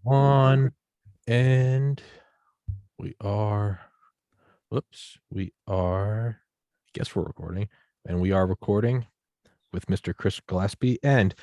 On and we are, I guess we're recording, and we are recording with Mr. Chris Gillespie, and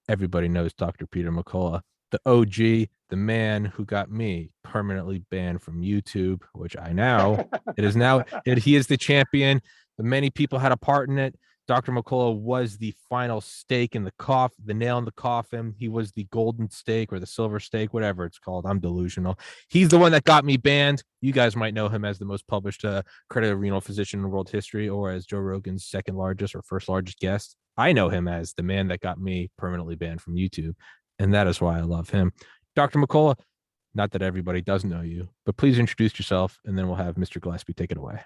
everybody knows Dr. Peter McCullough, the OG, the man who got me permanently banned from YouTube, which he is the champion. Many people had a part in it. Dr. McCullough was the final stake in the coffin, the nail in the coffin. He was the golden stake or the silver stake, whatever it's called. I'm delusional. He's the one that got me banned. You guys might know him as the most published accredited renal physician in world history, or as Joe Rogan's second largest or first largest guest. I know him as the man that got me permanently banned from YouTube, and that is why I love him. Dr. McCullough, not that everybody doesn't know you, but please introduce yourself, and then we'll have Mr. Gillespie take it away.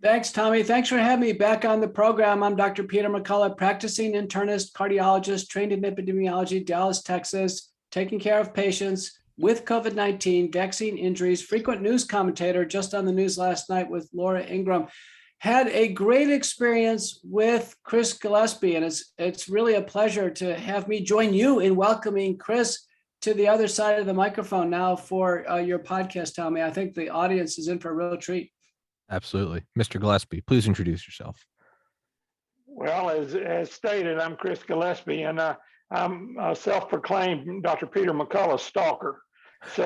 Thanks, Tommy. Thanks for having me back on the program. I'm Dr. Peter McCullough, practicing internist, cardiologist, trained in epidemiology, Dallas, Texas, taking care of patients with COVID-19, vaccine injuries, frequent news commentator, just on the news last night with Laura Ingram. Had a great experience with Chris Gillespie, and it's really a pleasure to have me join you in welcoming Chris to the other side of the microphone now for your podcast, Tommy. I think the audience is in for a real treat. Absolutely. Mr. Gillespie, please introduce yourself. Well, as stated, I'm Chris Gillespie, and I'm a self-proclaimed Dr. Peter McCullough stalker. So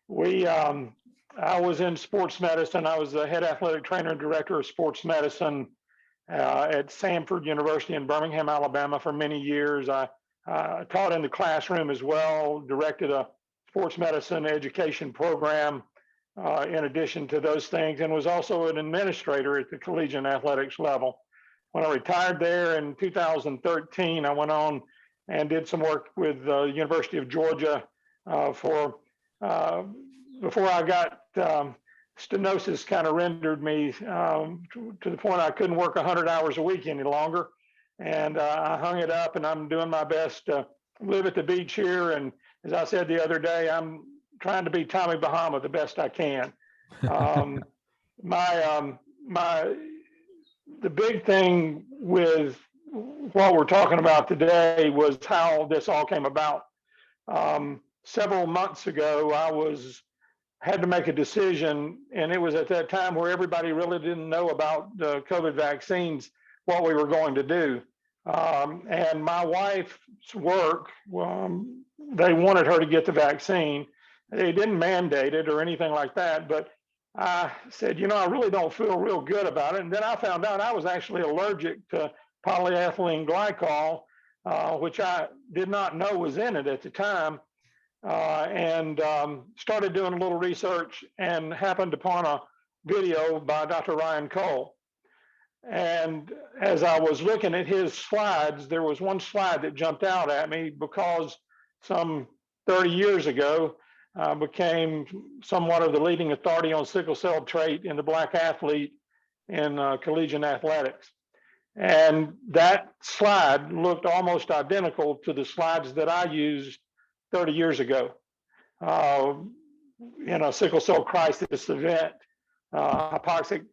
I was in sports medicine. I was the head athletic trainer and director of sports medicine at Samford University in Birmingham, Alabama for many years. I taught in the classroom as well, directed a sports medicine education program in addition to those things, and was also an administrator at the collegiate athletics level. When I retired there in 2013, I went on and did some work with the University of Georgia before I got stenosis kind of rendered me to the point I couldn't work 100 hours a week any longer. And I hung it up, and I'm doing my best to live at the beach here. And as I said the other day, I'm trying to be Tommy Bahama the best I can. The big thing with what we're talking about today was how this all came about. Several months ago, I had to make a decision, and it was at that time where everybody really didn't know about the COVID vaccines, what we were going to do. And my wife's work, they wanted her to get the vaccine. They didn't mandate it or anything like that, but I said, I really don't feel real good about it. And then I found out I was actually allergic to polyethylene glycol, which I did not know was in it at the time, and started doing a little research and happened upon a video by Dr. Ryan Cole. And as I was looking at his slides, there was one slide that jumped out at me because some 30 years ago, became somewhat of the leading authority on sickle cell trait in the Black athlete in collegiate athletics. And that slide looked almost identical to the slides that I used 30 years ago in a sickle cell crisis event, hypoxia,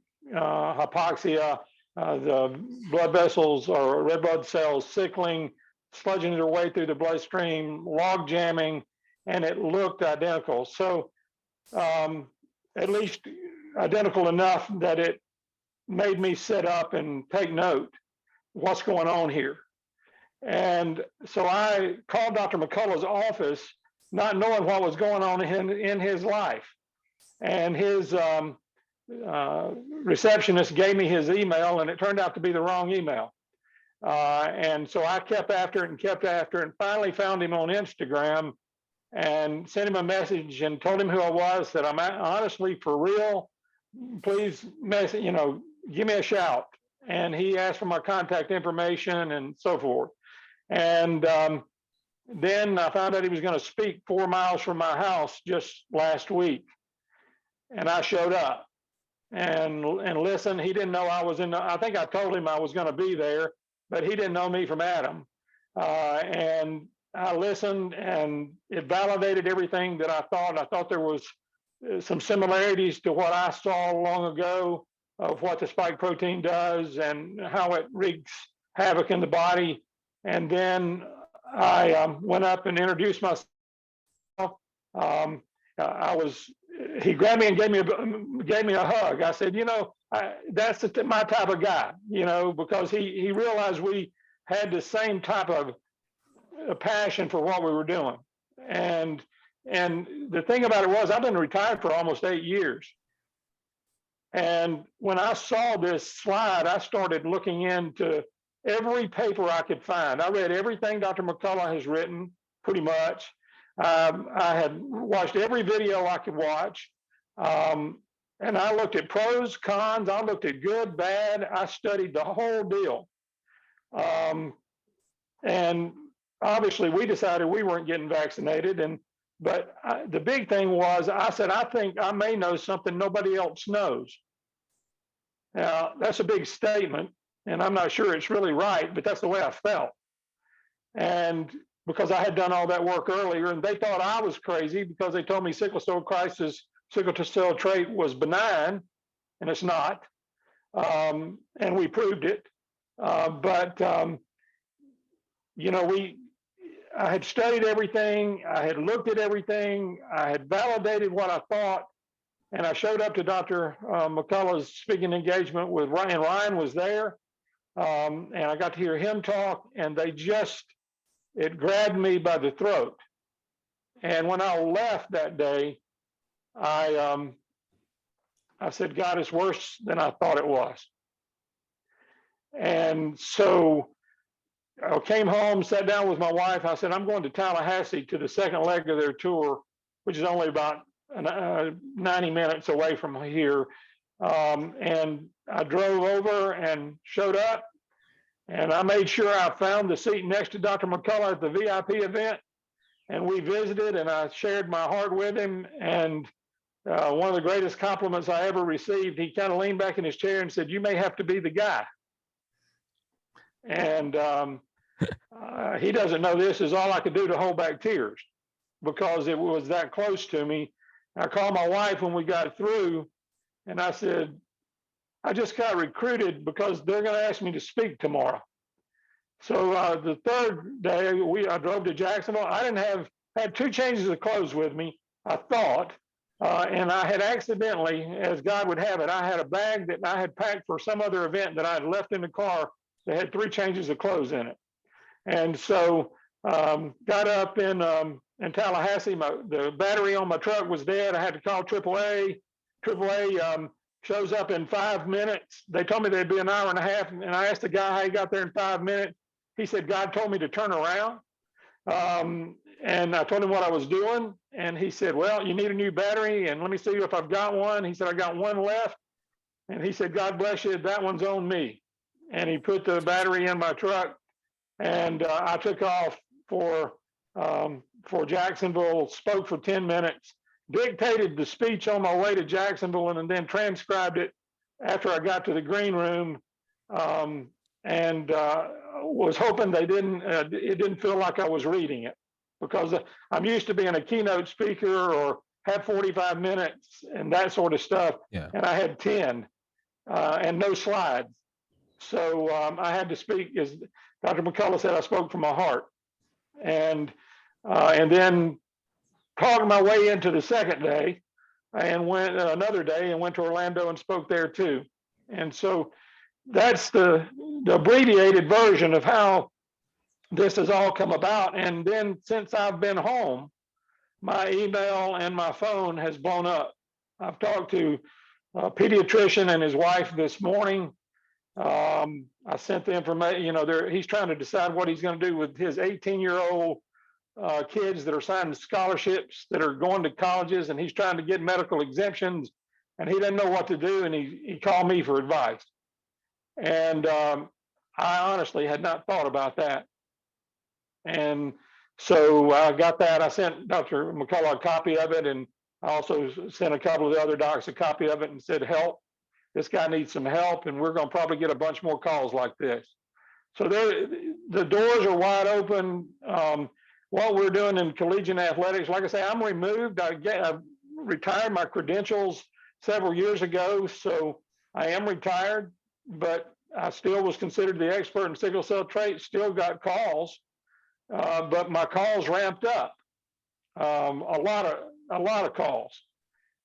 the blood vessels or red blood cells sickling, sludging their way through the bloodstream, log jamming, and it looked identical. So at least identical enough that it made me sit up and take note what's going on here. And so I called Dr. McCullough's office, not knowing what was going on in his life. And his receptionist gave me his email, and it turned out to be the wrong email. And so I kept after it and finally found him on Instagram and sent him a message and told him who I was, said, I'm honestly for real, please give me a shout. And he asked for my contact information and so forth. And then I found out he was going to speak 4 miles from my house just last week. And I showed up and listened. He didn't know I was I think I told him I was going to be there, but he didn't know me from Adam. And I listened, and it validated everything that I thought. I thought there was some similarities to what I saw long ago of what the spike protein does and how it wreaks havoc in the body. And then I went up and introduced myself He grabbed me and gave me a hug. I said, that's my type of guy, because he realized we had the same type of passion for what we were doing. And the thing about it was, I've been retired for almost 8 years. And when I saw this slide, I started looking into every paper I could find. I read everything Dr. McCullough has written, pretty much. I had watched every video I could watch. And I looked at pros, cons, I looked at good, bad. I studied the whole deal. And obviously we decided we weren't getting vaccinated. But the big thing was, I said, I think I may know something nobody else knows. Now, that's a big statement, and I'm not sure it's really right, but that's the way I felt. And because I had done all that work earlier, and they thought I was crazy because they told me sickle cell trait was benign, and it's not. And we proved it. I had studied everything. I had looked at everything. I had validated what I thought. And I showed up to Dr. McCullough's speaking engagement with Ryan. Ryan was there. And I got to hear him talk, and it grabbed me by the throat. And when I left that day, I said, God, it's worse than I thought it was. And so I came home, sat down with my wife. I said, I'm going to Tallahassee to the second leg of their tour, which is only about 90 minutes away from here. And I drove over and showed up, and I made sure I found the seat next to Dr. McCullough at the VIP event. And we visited, and I shared my heart with him. And one of the greatest compliments I ever received, he kind of leaned back in his chair and said, you may have to be the guy. And he doesn't know this is all I could do to hold back tears, because it was that close to me. I called my wife when we got through, and I said, I just got recruited because they're going to ask me to speak tomorrow. So the third day, I drove to Jacksonville. I had 2 changes of clothes with me, I thought, and I had accidentally, as God would have it, I had a bag that I had packed for some other event that I had left in the car that had 3 changes of clothes in it. And so got up in Tallahassee. The battery on my truck was dead. I had to call AAA. AAA shows up in 5 minutes. They told me they'd be an hour and a half, and I asked the guy how he got there in 5 minutes. He said, God told me to turn around. And I told him what I was doing, and he said, well, you need a new battery, and let me see if I've got one. He said, I got one left. And he said, God bless you, that one's on me. And he put the battery in my truck, and I took off for Jacksonville, spoke for 10 minutes, dictated the speech on my way to Jacksonville, and then transcribed it after I got to the green room, and was hoping it didn't feel like I was reading it, because I'm used to being a keynote speaker or have 45 minutes and that sort of stuff. Yeah. And I had 10 and no slides. So I had to speak, as Dr. McCullough said, I spoke from my heart. And then talked my way into the second day and went another day and went to Orlando and spoke there too. And so that's the abbreviated version of how this has all come about. And then since I've been home, my email and my phone has blown up. I've talked to a pediatrician and his wife this morning. I sent the information, he's trying to decide what he's going to do with his 18-year-old kids that are signing scholarships that are going to colleges, and he's trying to get medical exemptions, and he doesn't know what to do, and he called me for advice. And I honestly had not thought about that. And so I got that. I sent Dr. McCullough a copy of it, and I also sent a couple of the other docs a copy of it and said, help. This guy needs some help, and we're going to probably get a bunch more calls like this. So the doors are wide open. What we're doing in collegiate athletics, like I say, I'm removed. I retired my credentials several years ago, so I am retired, but I still was considered the expert in sickle cell trait, still got calls, but my calls ramped up. a lot of calls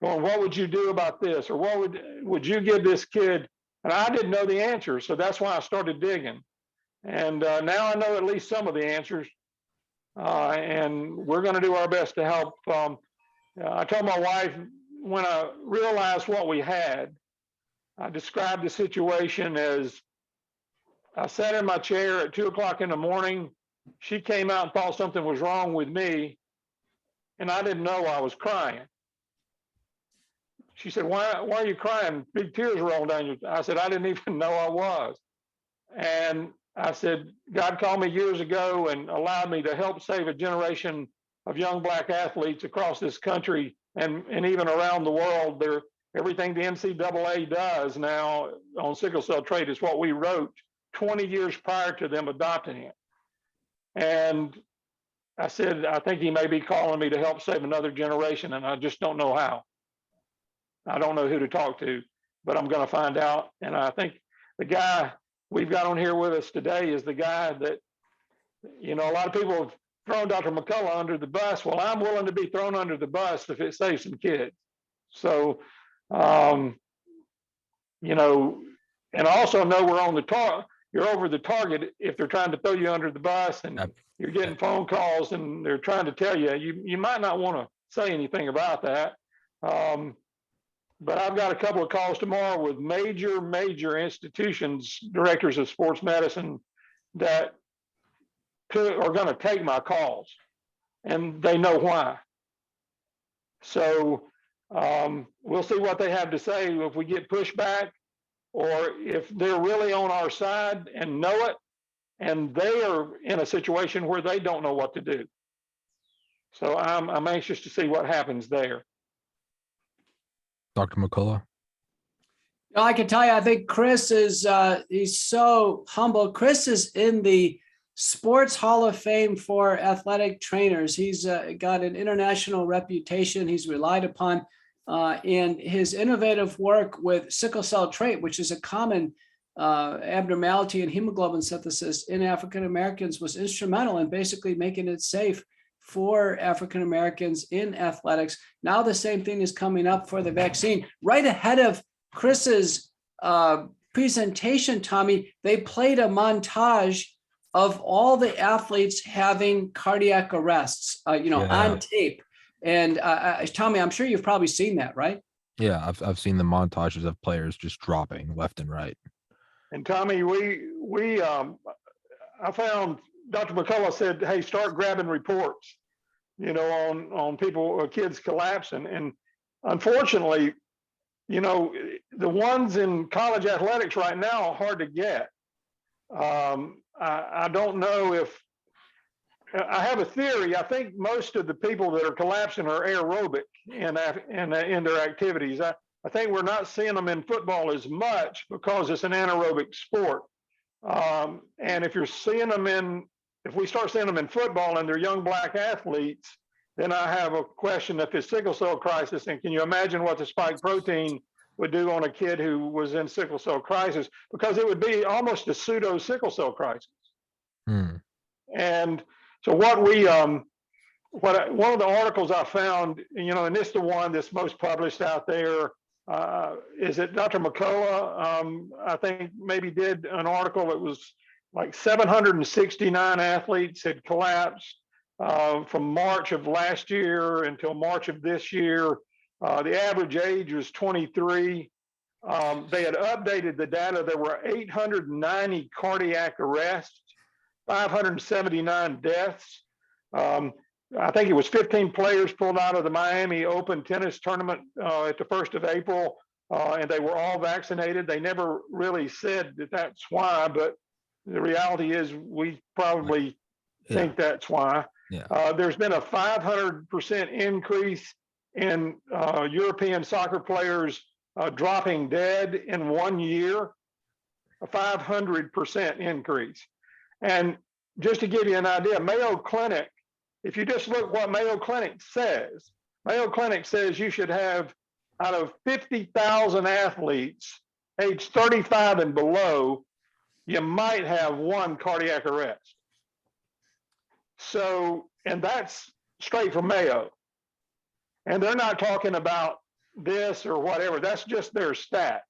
going, what would you do about this? Or what would you give this kid? And I didn't know the answer. So that's why I started digging. And now I know at least some of the answers. And we're going to do our best to help. I told my wife when I realized what we had, I described the situation as I sat in my chair at 2 o'clock in the morning. She came out and thought something was wrong with me, and I didn't know I was crying. She said, why are you crying? Big tears rolling down your. I said, I didn't even know I was. And I said, God called me years ago and allowed me to help save a generation of young Black athletes across this country and even around the world. Everything the NCAA does now on sickle cell trait is what we wrote 20 years prior to them adopting it. And I said, I think he may be calling me to help save another generation, and I just don't know how. I don't know who to talk to, but I'm going to find out. And I think the guy we've got on here with us today is the guy that, a lot of people have thrown Dr. McCullough under the bus. Well, I'm willing to be thrown under the bus if it saves some kids. So, and I also know we're on the target. You're over the target if they're trying to throw you under the bus and you're getting phone calls and they're trying to tell you might not want to say anything about that. But I've got a couple of calls tomorrow with major institutions, directors of sports medicine that are going to take my calls, and they know why. So we'll see what they have to say if we get pushback, or if they're really on our side and know it, and they are in a situation where they don't know what to do. So I'm anxious to see what happens there. Dr. McCullough. I can tell you, I think Chris is, he's so humble. Chris is in the Sports Hall of Fame for athletic trainers. He's got an international reputation. He's relied upon in his innovative work with sickle cell trait, which is a common abnormality in hemoglobin synthesis in African Americans, was instrumental in basically making it safe for African Americans in athletics. Now the same thing is coming up for the vaccine. Right ahead of Chris's presentation, Tommy, they played a montage of all the athletes having cardiac arrests, on tape. And Tommy, I'm sure you've probably seen that, right? Yeah, I've seen the montages of players just dropping left and right. And Tommy, I found Dr. McCullough said, hey, start grabbing reports, on people, kids collapsing. And unfortunately, the ones in college athletics right now are hard to get. I don't know if, I have a theory. I think most of the people that are collapsing are aerobic in their activities. I think we're not seeing them in football as much because it's an anaerobic sport. And if we start seeing them in football and they're young Black athletes, then I have a question if it's sickle cell crisis. And can you imagine what the spike protein would do on a kid who was in sickle cell crisis? Because it would be almost a pseudo sickle cell crisis. And so one of the articles I found, and this is the one that's most published out there, is that Dr. McCullough, I think maybe did an article that was like 769 athletes had collapsed from March of last year until March of this year. The average age was 23. They had updated the data. There were 890 cardiac arrests, 579 deaths. I think it was 15 players pulled out of the Miami Open tennis tournament at the 1st of April, and they were all vaccinated. They never really said that that's why, but the reality is we probably think that's why. There's been a 500% increase in European soccer players dropping dead in 1 year, a 500% increase. And just to give you an idea, Mayo Clinic, if you just look what Mayo Clinic says you should have, out of 50,000 athletes age 35 and below, you might have one cardiac arrest. So, and that's straight from Mayo. And they're not talking about this or whatever. That's just their stats.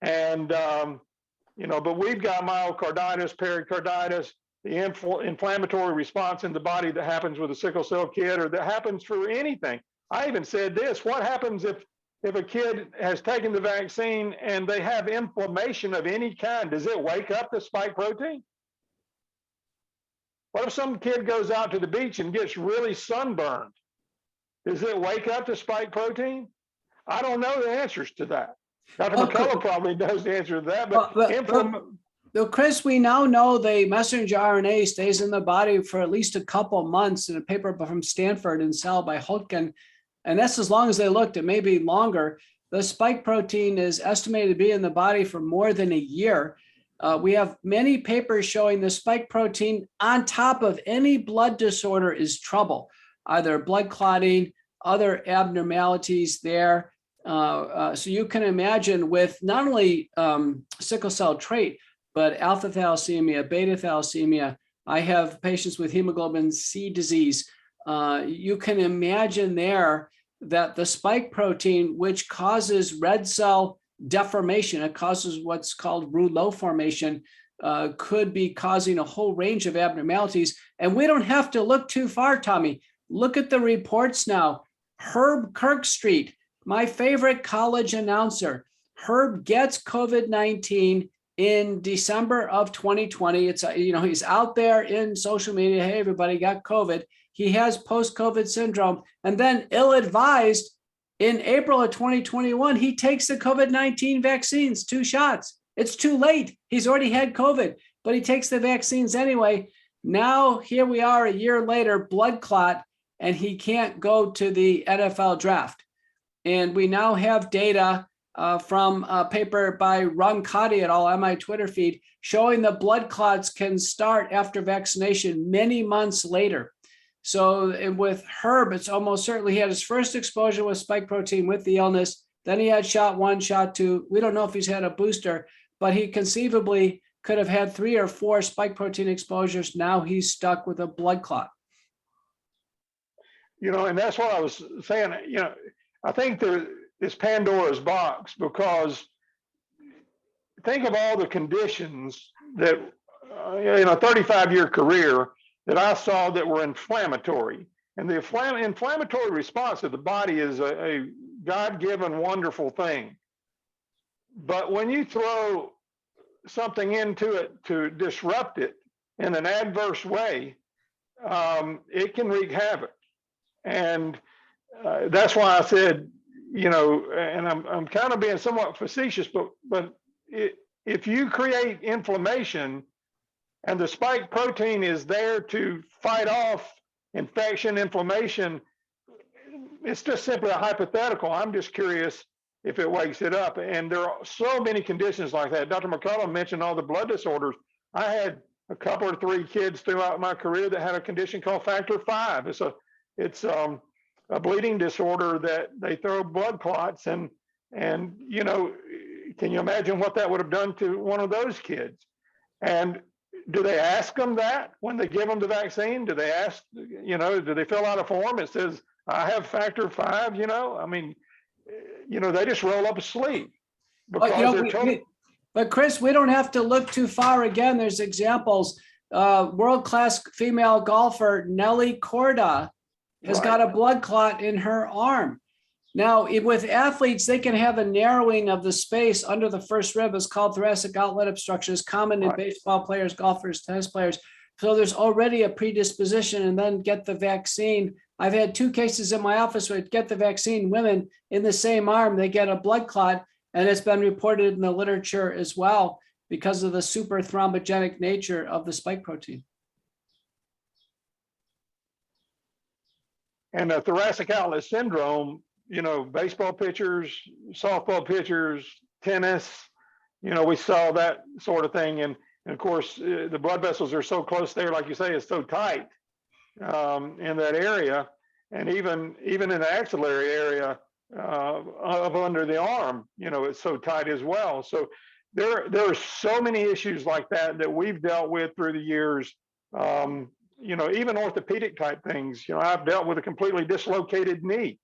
And, but we've got myocarditis, pericarditis, the inflammatory response in the body that happens with a sickle cell kid or that happens for anything. I even said this, what happens if a kid has taken the vaccine and they have inflammation of any kind? Does it wake up the spike protein? What if some kid goes out to the beach and gets really sunburned? Does it wake up the spike protein? I don't know the answers to that. Dr. McCullough probably knows the answer to that, but Chris, we now know the messenger RNA stays in the body for at least a couple months in a paper from Stanford and Cell by Holtgen. And that's as long as they looked. It may be longer. The spike protein is estimated to be in the body for more than a year. We have many papers showing the spike protein on top of any blood disorder is trouble, either blood clotting, other abnormalities there. So you can imagine with not only sickle cell trait, but alpha thalassemia, beta thalassemia. I have patients with hemoglobin C disease. You can imagine there that the spike protein, which causes red cell deformation, it causes what's called rouleau formation, could be causing a whole range of abnormalities. And we don't have to look too far, Tommy. Look at the reports now. Herb Kirkstreet, my favorite college announcer. Herb gets COVID-19 in December of 2020. It's, he's out there in social media. Hey, everybody got COVID. He has post-COVID syndrome. And then ill-advised, in April of 2021, he takes the COVID-19 vaccines, 2 shots. It's too late. He's already had COVID, but he takes the vaccines anyway. Now, here we are a year later, blood clot, and he can't go to the NFL draft. And we now have data from a paper by Roncati et al. On my Twitter feed showing the blood clots can start after vaccination many months later. So with Herb, it's almost certainly he had his first exposure with spike protein with the illness. Then he had shot 1, shot 2. We don't know if he's had a booster, but he conceivably could have had 3 or 4 spike protein exposures. Now he's stuck with a blood clot. And that's what I was saying. I think there is Pandora's box, because think of all the conditions that in a 35-year career that I saw that were inflammatory. And the inflammatory response of the body is a God-given wonderful thing. But when you throw something into it to disrupt it in an adverse way, it can wreak havoc. And that's why I said, and I'm kind of being somewhat facetious, but if you create inflammation and the spike protein is there to fight off infection, inflammation, it's just simply a hypothetical. I'm just curious if it wakes it up. And there are so many conditions like that. Dr. McCullough mentioned all the blood disorders. I had a couple or 3 kids throughout my career that had a condition called factor V. It's a bleeding disorder that they throw blood clots, and can you imagine what that would have done to one of those kids? And do they ask them that when they give them the vaccine? Do they ask, do they fill out a form? It says, I have factor V, I mean, they just roll up a sleeve. But Chris, we don't have to look too far. Again, there's examples. World-class female golfer Nelly Korda has got a blood clot in her arm. Now, with athletes, they can have a narrowing of the space under the first rib. It's called thoracic outlet obstruction. It's common in baseball players, golfers, tennis players. So there's already a predisposition, and then get the vaccine. I've had 2 cases in my office where get the vaccine, women in the same arm, they get a blood clot, and it's been reported in the literature as well because of the super thrombogenic nature of the spike protein. And the thoracic outlet syndrome, baseball pitchers, softball pitchers, tennis, we saw that sort of thing. And of course, the blood vessels are so close there, like you say, it's so tight in that area. And even in the axillary area up under the arm, it's so tight as well. So there are so many issues like that we've dealt with through the years. even orthopedic type things. I've dealt with a completely dislocated knee.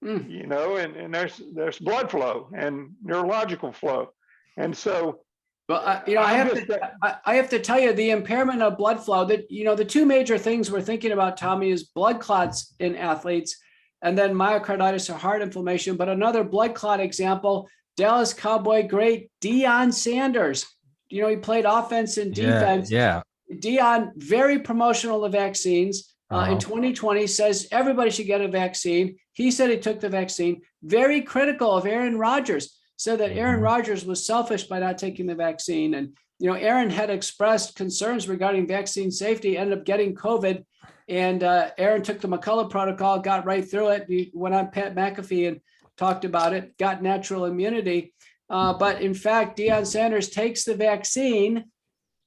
And there's blood flow and neurological flow, and so. Well, I have to tell you, the impairment of blood flow, that, the two major things we're thinking about, Tommy, is blood clots in athletes and then myocarditis or heart inflammation. But another blood clot example, Dallas Cowboy great Deion Sanders. He played offense and defense. Yeah. Deion, very promotional of vaccines. In 2020, says everybody should get a vaccine. He said he took the vaccine. Very critical of Aaron Rodgers. Said that Aaron Rodgers was selfish by not taking the vaccine. And, Aaron had expressed concerns regarding vaccine safety, ended up getting COVID. And Aaron took the McCullough protocol, got right through it. He went on Pat McAfee and talked about it, got natural immunity. But in fact, Deion Sanders takes the vaccine.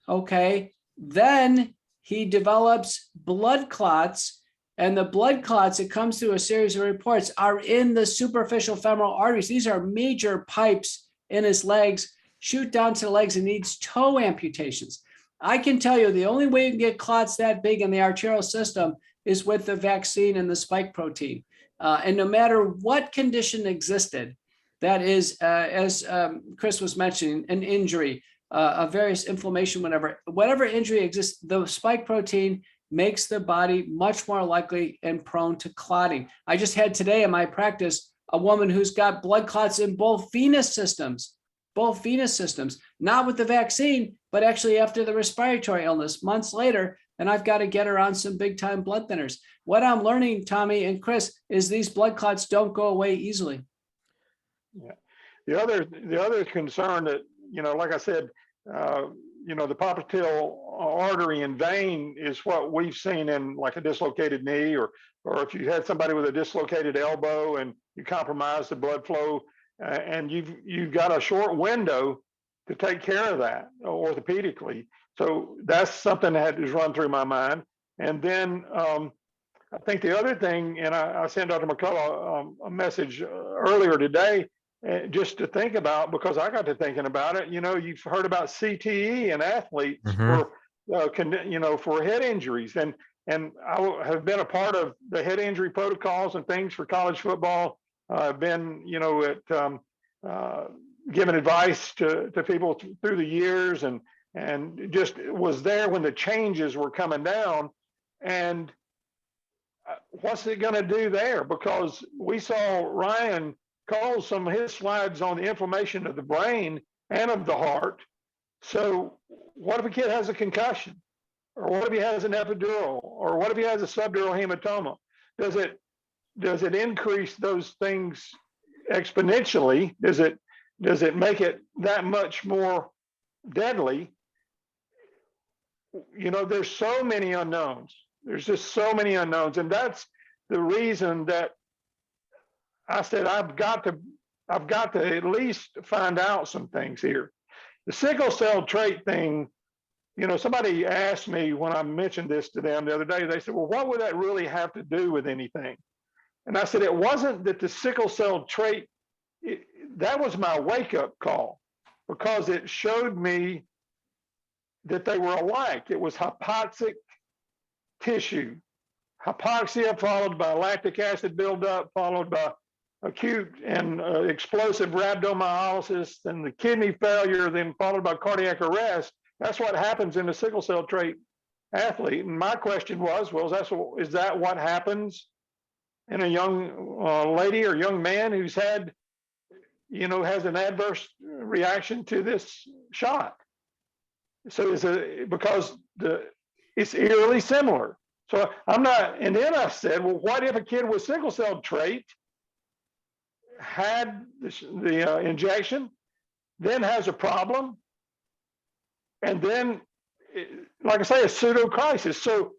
Okay. Then he develops blood clots. And the blood clots, it comes through a series of reports, are in the superficial femoral arteries. These are major pipes in his legs, shoot down to the legs, and needs toe amputations. I can tell you the only way you can get clots that big in the arterial system is with the vaccine and the spike protein. And no matter what condition existed, that is, as Chris was mentioning, an injury, a various inflammation, whatever injury exists, the spike protein makes the body much more likely and prone to clotting. I just had today in my practice a woman who's got blood clots in both venous systems, not with the vaccine, but actually after the respiratory illness months later. And I've got to get her on some big time blood thinners. What I'm learning, Tommy and Chris, is these blood clots don't go away easily. Yeah. The other concern that, like I said, the popliteal artery and vein is what we've seen in like a dislocated knee, or if you had somebody with a dislocated elbow and you compromise the blood flow, and you've got a short window to take care of that orthopedically. So that's something that has run through my mind. And then I think the other thing, and I sent Dr. McCullough a message earlier today, just to think about, because I got to thinking about it. You've heard about CTE in athletes for head injuries, and I have been a part of the head injury protocols and things for college football. I've been, giving advice to people through the years, and just was there when the changes were coming down. And what's it going to do there? Because we saw Ryan Cole, some of his slides on the inflammation of the brain and of the heart. So what if a kid has a concussion? Or what if he has an epidural? Or what if he has a subdural hematoma? Does it increase those things exponentially? Does it make it that much more deadly? There's so many unknowns. There's just so many unknowns. And that's the reason that I said, I've got to at least find out some things here. The sickle cell trait thing, somebody asked me when I mentioned this to them the other day, they said, well, what would that really have to do with anything? And I said, it wasn't that the sickle cell trait, that was my wake-up call, because it showed me that they were alike. It was hypoxic tissue. Hypoxia followed by lactic acid buildup, followed by acute and explosive rhabdomyolysis, and the kidney failure, then followed by cardiac arrest. That's what happens in a sickle cell trait athlete. And my question was, is that what happens in a young lady or young man who's had, has an adverse reaction to this shot? So because it's eerily similar. So I'm not, and then I said, well, what if a kid with sickle cell trait had the injection, then has a problem, and then, like I say, a pseudo crisis. So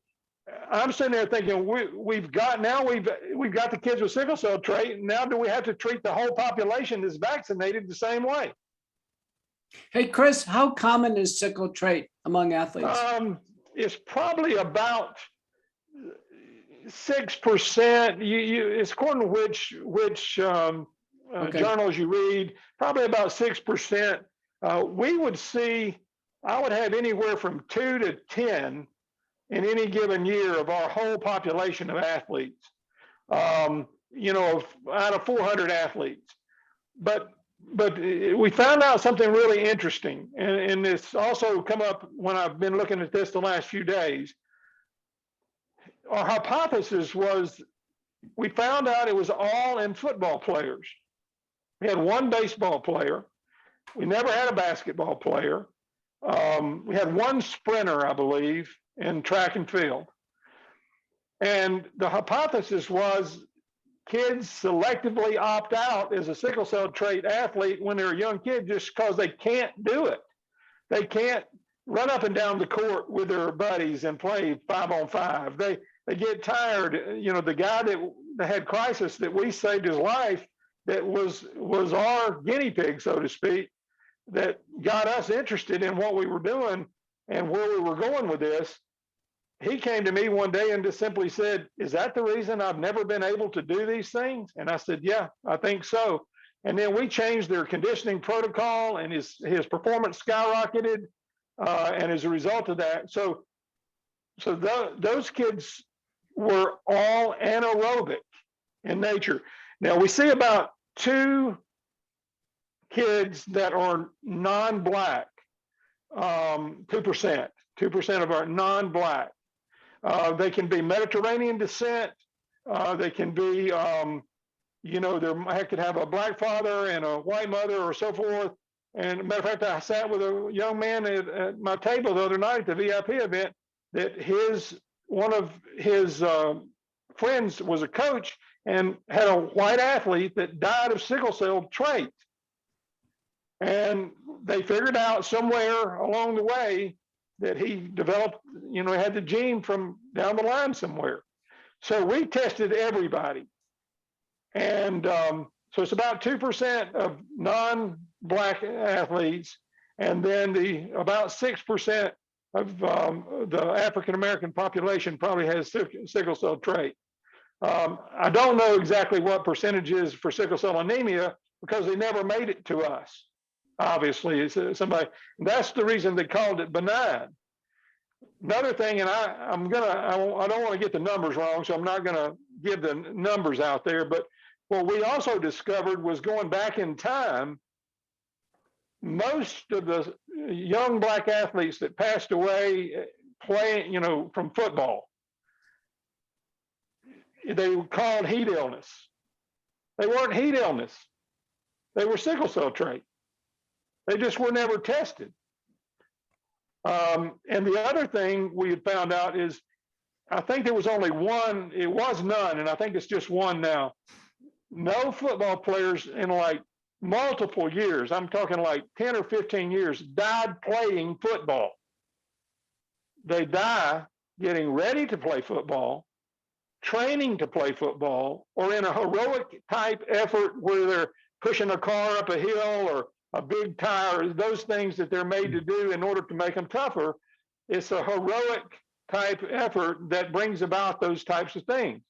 I'm sitting there thinking, we've got the kids with sickle cell trait. Now do we have to treat the whole population that's vaccinated the same way? Hey, Chris, how common is sickle trait among athletes? It's probably about 6%. It's according to which journals you read. Probably about 6%. We would see. I would have anywhere from 2 to 10 in any given year of our whole population of athletes, you know, out of 400 athletes. But we found out something really interesting, and it's also come up when I've been looking at this the last few days. Our hypothesis was, we found out it was all in football players. We had one baseball player. We never had a basketball player. We had one sprinter, I believe, in track and field. And the hypothesis was kids selectively opt out as a sickle cell trait athlete when they're a young kid just because they can't do it. They can't run up and down the court with their buddies and play 5-on-5. They get tired. You know, the guy that had crisis that we saved his life, that was our guinea pig, so to speak, that got us interested in what we were doing and where we were going with this. He came to me one day and just simply said, "Is that the reason I've never been able to do these things?" And I said, "Yeah, I think so." And then we changed their conditioning protocol, and his performance skyrocketed. And as a result of that, so those kids were all anaerobic in nature. Now we see about 2 kids that are non-black, 2% of our non-black. They can be Mediterranean descent. They can be, you know, I could have a black father and a white mother or so forth. And matter of fact, I sat with a young man at my table the other night at the VIP event that one of his friends was a coach and had a white athlete that died of sickle cell trait. And they figured out somewhere along the way that he developed, you know, had the gene from down the line somewhere. So we tested everybody. And so it's about 2% of non-black athletes, and then about 6% of the African-American population probably has sickle cell trait. I don't know exactly what percentage is for sickle cell anemia because they never made it to us. Obviously, it's somebody. That's the reason they called it benign. Another thing, and I don't want to get the numbers wrong, so I'm not going to give the numbers out there. But what we also discovered was, going back in time, most of the young black athletes that passed away playing, you know, from football, they were called heat illness. They weren't heat illness. They were sickle cell trait. They just were never tested. And the other thing we had found out is, I think there was only one, it was none, and I think it's just one now. No football players in like multiple years, I'm talking like 10 or 15 years, died playing football. They die getting ready to play football, training to play football, or in a heroic type effort where they're pushing a car up a hill or a big tire, those things that they're made to do in order to make them tougher. It's a heroic type effort that brings about those types of things.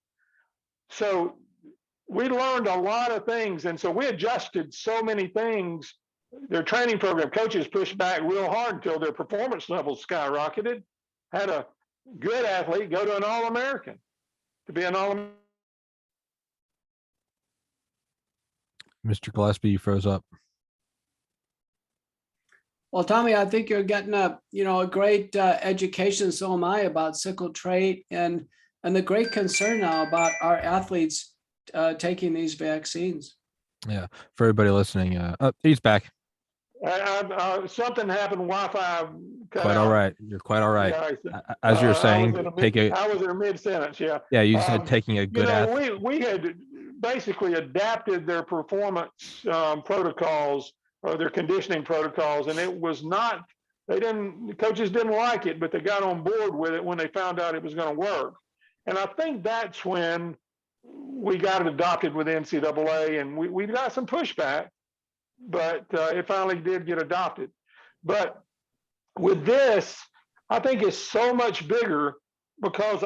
So we learned a lot of things, and so we adjusted so many things. Their training program, coaches pushed back real hard until their performance levels skyrocketed. Had a good athlete go to an All-American, to be an All-American. Mr. Gillespie, you froze up. Well, Tommy, I think you're getting a great education. So am I, about sickle trait and the great concern now about our athletes taking these vaccines. Yeah, for everybody listening, he's back. Something happened. Wi-Fi. Quite all right. You're quite all right. Yeah, as you're saying, I was in a mid-sentence. Yeah. Yeah, you said taking a good athlete. We had basically adapted their performance protocols, or their conditioning protocols, and it was not, the coaches didn't like it, but they got on board with it when they found out it was going to work. And I think that's when we got it adopted with NCAA, and we got some pushback, but it finally did get adopted. But with this, I think it's so much bigger, because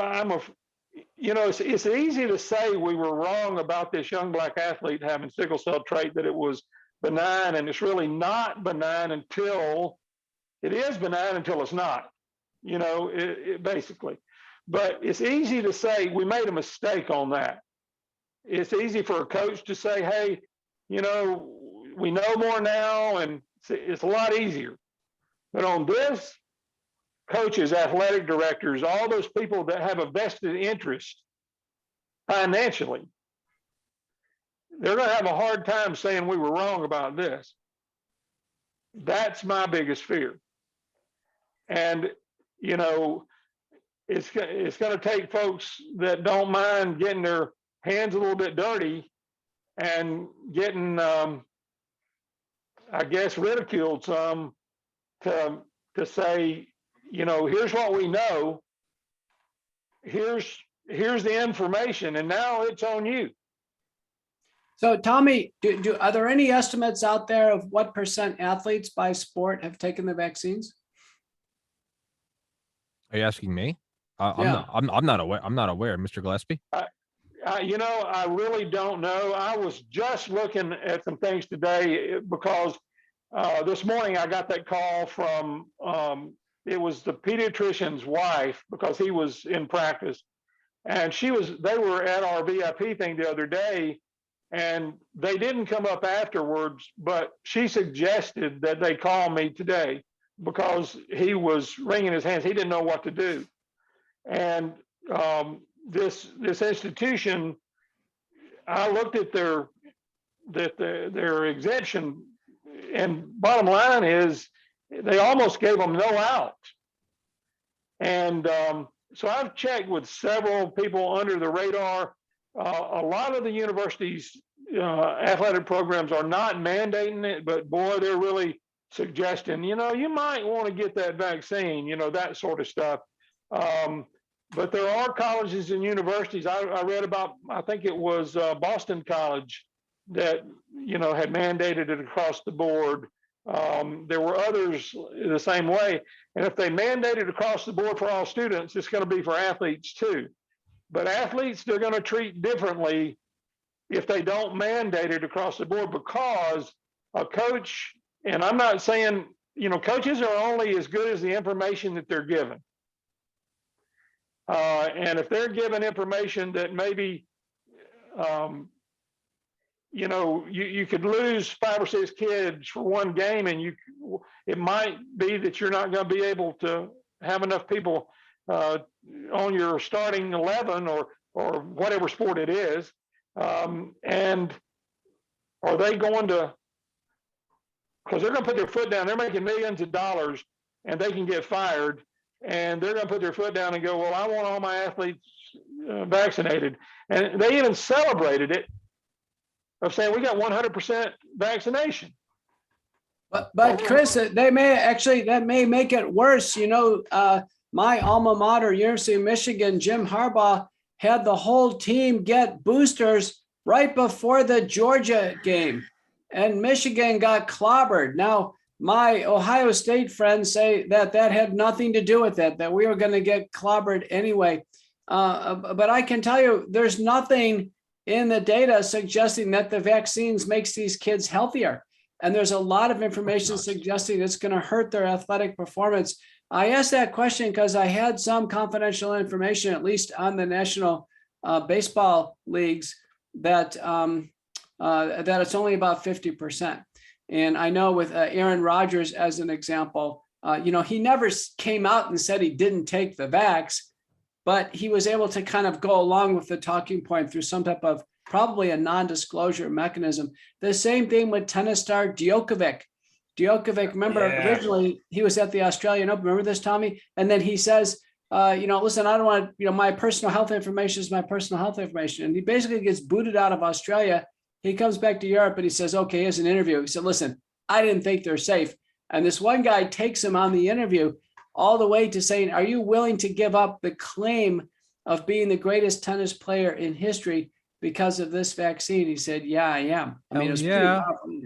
it's easy to say we were wrong about this young black athlete having sickle cell trait, that it was benign, and it's really not benign until it is benign, until it's not. basically. But it's easy to say we made a mistake on that. It's easy for a coach to say, hey, we know more now, and it's a lot easier. But on this, coaches, athletic directors, all those people that have a vested interest financially, they're going to have a hard time saying we were wrong about this. That's my biggest fear. And, it's going to take folks that don't mind getting their hands a little bit dirty and getting, I guess, ridiculed some to say, here's what we know. Here's the information, and now it's on you. So, Tommy, are there any estimates out there of what % athletes by sport have taken the vaccines? Are you asking me? Yeah. I'm not aware. I'm not aware, Mr. Gillespie. I really don't know. I was just looking at some things today because this morning I got that call from it was the pediatrician's wife, because he was in practice, and they were at our VIP thing the other day, and they didn't come up afterwards, but she suggested that they call me today because he was wringing his hands. He didn't know what to do. And this institution, I looked at their exemption, and bottom line is they almost gave them no out. And so I've checked with several people under the radar. A lot of the universities' athletic programs are not mandating it, but boy, they're really suggesting, you might want to get that vaccine, that sort of stuff. But there are colleges and universities. I read about, I think it was Boston College that, had mandated it across the board. There were others the same way. And if they mandate it across the board for all students, it's going to be for athletes too. But athletes, they're going to treat differently if they don't mandate it across the board, because a coach, and I'm not saying, coaches are only as good as the information that they're given. And if they're given information that maybe, you could lose 5 or 6 kids for one game, and it might be that you're not going to be able to have enough people on your starting 11 or whatever sport it is. And are they going to, because they're going to put their foot down, they're making millions of dollars, and they can get fired. And they're going to put their foot down and go, well, I want all my athletes vaccinated. And they even celebrated it of saying we got 100% vaccination. But Chris, that may make it worse. My alma mater, University of Michigan, Jim Harbaugh had the whole team get boosters right before the Georgia game, and Michigan got clobbered. Now, my Ohio State friends say that had nothing to do with it, that we were going to get clobbered anyway. But I can tell you, there's nothing in the data suggesting that the vaccines makes these kids healthier. And there's a lot of information suggesting it's going to hurt their athletic performance. I asked that question because I had some confidential information, at least on the National Baseball Leagues, that it's only about 50%. And I know with Aaron Rodgers as an example, he never came out and said he didn't take the vax, but he was able to kind of go along with the talking point through some type of probably a non-disclosure mechanism. The same thing with tennis star Djokovic. Remember, originally he was at the Australian Open. Remember this, Tommy? And then he says, listen, I don't want, my personal health information is my personal health information. And he basically gets booted out of Australia. He comes back to Europe and he says, okay, here's an interview. He said, listen, I didn't think they're safe. And this one guy takes him on the interview all the way to saying, are you willing to give up the claim of being the greatest tennis player in history because of this vaccine? He said, yeah, I am. I mean, it was pretty powerful.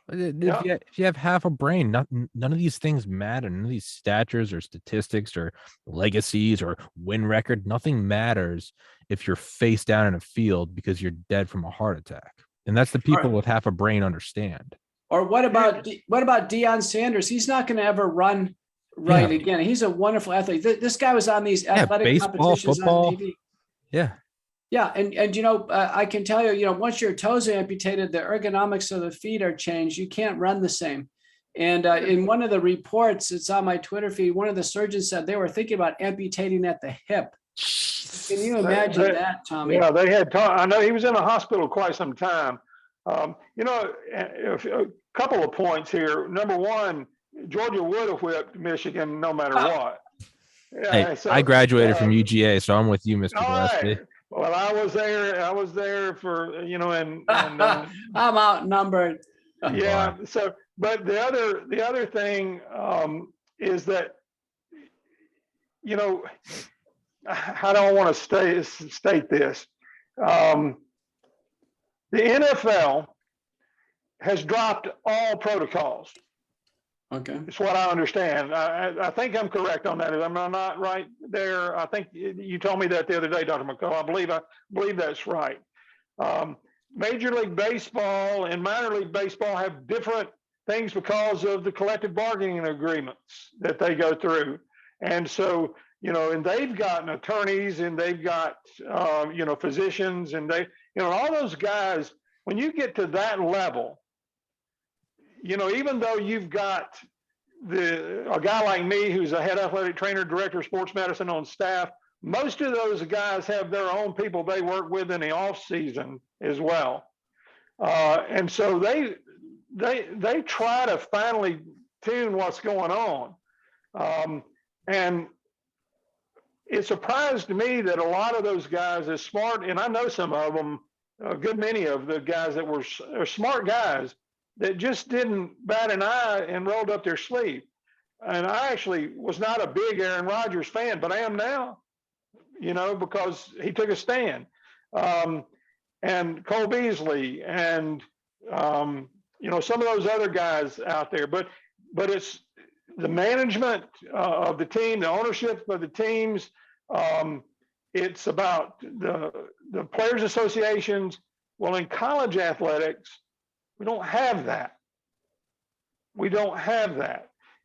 If you have half a brain, none of these things matter. None of these statures or statistics or legacies or win record, nothing matters if you're face down in a field because you're dead from a heart attack. And that's the people with half a brain understand. Or what about Deion Sanders? He's not going to ever run Right. Yeah. Again, he's a wonderful athlete. This guy was on these Yeah, athletic baseball, competitions football. on TV. Yeah. Yeah, and I can tell you, once your toes are amputated, the ergonomics of the feet are changed. You can't run the same. And in one of the reports, it's on my Twitter feed, one of the surgeons said they were thinking about amputating at the hip. Can you imagine that, Tommy? Yeah, they had. I know he was in a hospital quite some time. A couple of points here. Number one, Georgia would have whipped Michigan no matter what. Hey, I graduated from UGA, so I'm with you, Mr. Gillespie. Right. Well, I was there for, and I'm outnumbered. yeah. So, but the other thing is that, how do I want to state this? The NFL has dropped all protocols. Okay. It's what I understand. I think I'm correct on that. Am I not right there? I think you told me that the other day, Dr. McCullough. I believe that's right. Major League Baseball and minor league baseball have different things because of the collective bargaining agreements that they go through. And so, and they've gotten attorneys and they've got, physicians and all those guys, when you get to that level, even though you've got a guy like me who's a head athletic trainer, director of sports medicine on staff, most of those guys have their own people they work with in the off season as well. And so they try to finally tune what's going on. And it surprised me that a lot of those guys are smart, and I know some of them, a good many of the guys that are smart guys, that just didn't bat an eye and rolled up their sleeve. And I actually was not a big Aaron Rodgers fan, but I am now, because he took a stand. And Cole Beasley and, some of those other guys out there. But it's the management of the team, the ownership of the teams. It's about the players' associations. Well, in college athletics, we don't have that.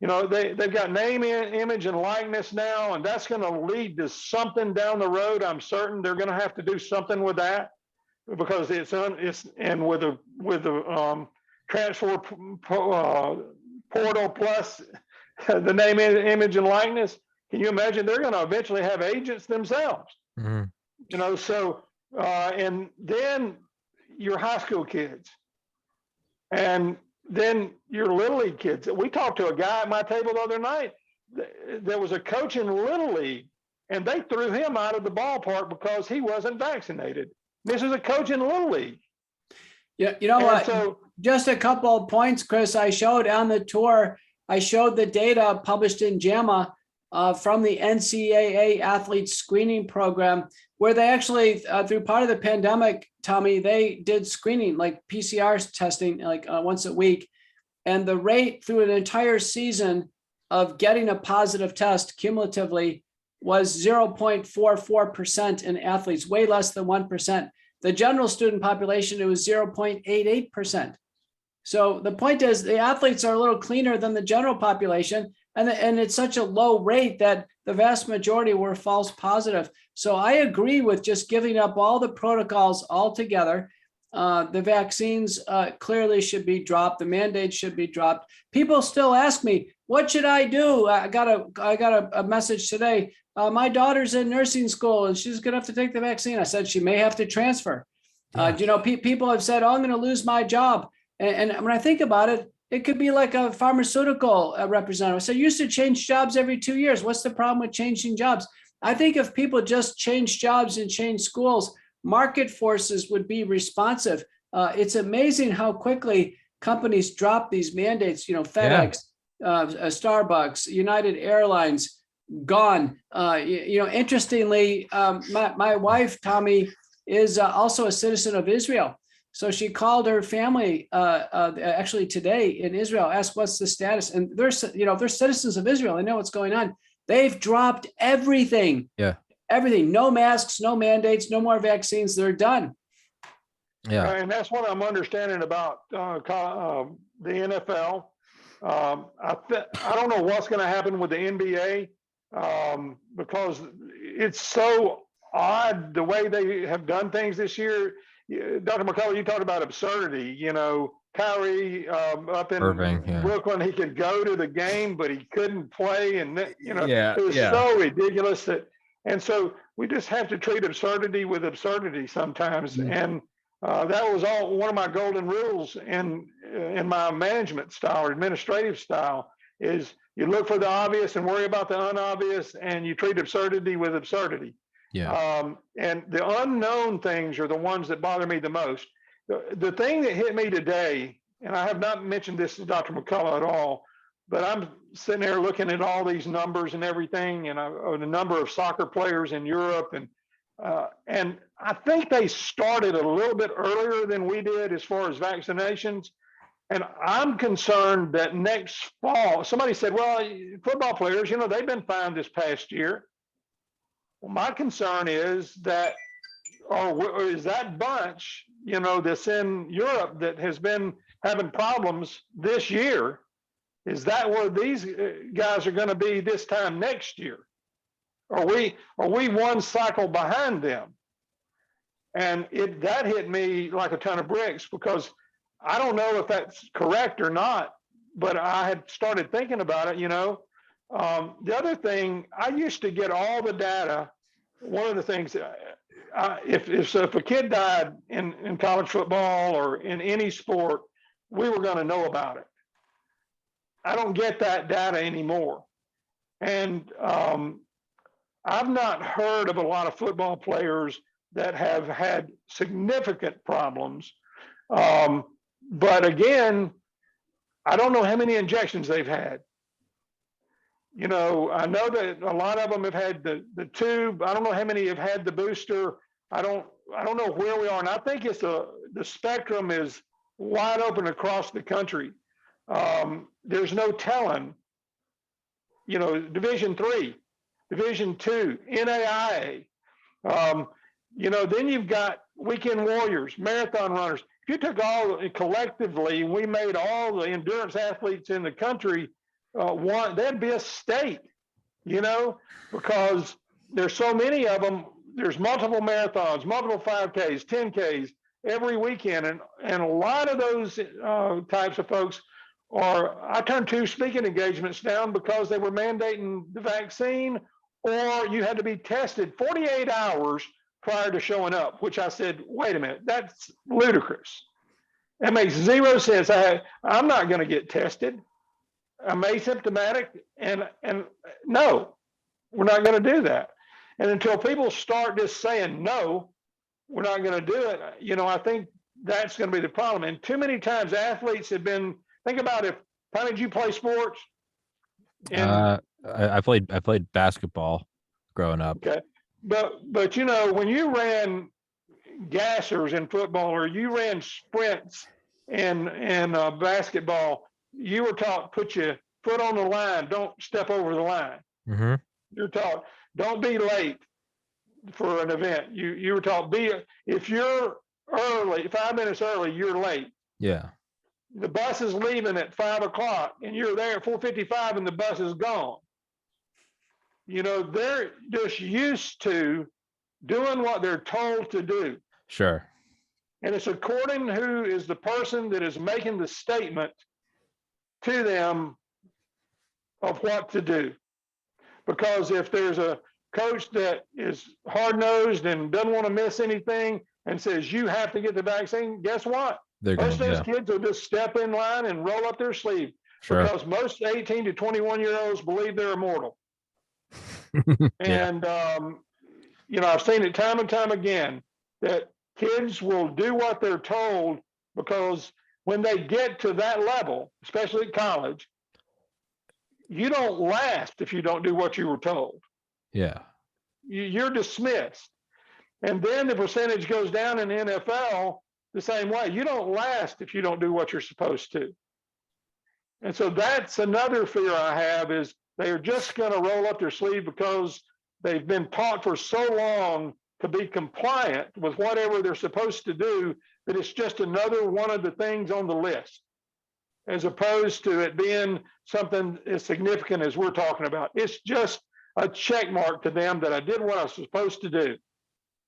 They've got name, image, and likeness now, and that's going to lead to something down the road. I'm certain they're going to have to do something with that because with the transfer portal plus the name, image, and likeness. Can you imagine they're going to eventually have agents themselves? Mm-hmm. And then your high school kids. And then your Little League kids. We talked to a guy at my table the other night. There was a coach in Little League, and they threw him out of the ballpark because he wasn't vaccinated. This is a coach in Little League. Yeah, what? So, just a couple of points, Chris. I showed on the tour, I showed the data published in JAMA from the NCAA athlete screening program, where they actually, through part of the pandemic, Tommy, they did screening, like PCR testing, like once a week. And the rate through an entire season of getting a positive test cumulatively was 0.44% in athletes, way less than 1%. The general student population, it was 0.88%. So the point is the athletes are a little cleaner than the general population. And it's such a low rate that the vast majority were false positive. So I agree with just giving up all the protocols altogether. The vaccines clearly should be dropped. The mandates should be dropped. People still ask me, what should I do? I got a message today. My daughter's in nursing school and she's going to have to take the vaccine. I said she may have to transfer. Yeah. People have said, oh, I'm going to lose my job. And when I think about it, it could be like a pharmaceutical representative. So you used to change jobs every 2 years. What's the problem with changing jobs? I think if people just change jobs and change schools, market forces would be responsive. It's amazing how quickly companies drop these mandates. FedEx, Starbucks, United Airlines, gone. Interestingly, my wife, Tommy, is also a citizen of Israel. So she called her family actually today in Israel, asked what's the status. And they're citizens of Israel. They know what's going on. They've dropped everything. Yeah. Everything. No masks, no mandates, no more vaccines. They're done. Yeah. And that's what I'm understanding about the NFL. I don't know what's going to happen with the NBA because it's so odd the way they have done things this year. Dr. McCullough, you talked about absurdity. Kyrie up in Irving, yeah. Brooklyn, he could go to the game, but he couldn't play, and Yeah, it was yeah. so ridiculous and so we just have to treat absurdity with absurdity sometimes. And that was one of my golden rules in my management style or administrative style is you look for the obvious and worry about the unobvious, and you treat absurdity with absurdity. Yeah. And the unknown things are the ones that bother me the most. The thing that hit me today, and I have not mentioned this to Dr. McCullough at all, but I'm sitting there looking at all these numbers and everything, and the number of soccer players in Europe, and I think they started a little bit earlier than we did as far as vaccinations. And I'm concerned that next fall, somebody said, well, football players, they've been fine this past year. Well, my concern is that, or is that bunch, that's in Europe that has been having problems this year, is that where these guys are going to be this time next year? Are we one cycle behind them? And that hit me like a ton of bricks, because I don't know if that's correct or not, but I had started thinking about it. The other thing, I used to get all the data. One of the things, if a kid died in college football or in any sport, we were going to know about it. I don't get that data anymore. And I've not heard of a lot of football players that have had significant problems. But again, I don't know how many injections they've had. I know that a lot of them have had the tube. I don't know how many have had the booster. I don't know where we are. And I think the spectrum is wide open across the country. There's no telling, Division III, Division II, NAIA. Then you've got weekend warriors, marathon runners. If you took all collectively, we made all the endurance athletes in the country one, that'd be a state, because there's so many of them. There's multiple marathons, multiple 5Ks, 10Ks every weekend. And a lot of those types of folks I turned 2 speaking engagements down because they were mandating the vaccine, or you had to be tested 48 hours prior to showing up, which I said, wait a minute, that's ludicrous. That makes zero sense. I'm not going to get tested. I'm asymptomatic, and no, we're not going to do that. And until people start just saying, no, we're not going to do it, I think that's going to be the problem. And too many times athletes have been, think about how did you play sports? I played basketball growing up. Okay. But when you ran gassers in football, or you ran sprints in basketball, you were taught, put your foot on the line, don't step over the line. Mm-hmm. You're taught, don't be late for an event. You were taught, if you're early, 5 minutes early, you're late. Yeah. The bus is leaving at 5 o'clock and you're there at 4:55 and the bus is gone. They're just used to doing what they're told to do. Sure. And it's according who is the person that is making the statement to them of what to do. Because if there's a coach that is hard-nosed and doesn't want to miss anything and says, you have to get the vaccine, guess what? Most of those kids will just step in line and roll up their sleeve. Sure. Because most 18 to 21-year-olds believe they're immortal. And, I've seen it time and time again that kids will do what they're told, because when they get to that level, especially at college, you don't last if you don't do what you were told. Yeah. You're dismissed. And then the percentage goes down in the NFL the same way. You don't last if you don't do what you're supposed to. And so that's another fear I have, is they're just going to roll up their sleeve because they've been taught for so long to be compliant with whatever they're supposed to do, that it's just another one of the things on the list. as opposed to it being something as significant as we're talking about. It's just a check mark to them that I did what I was supposed to do.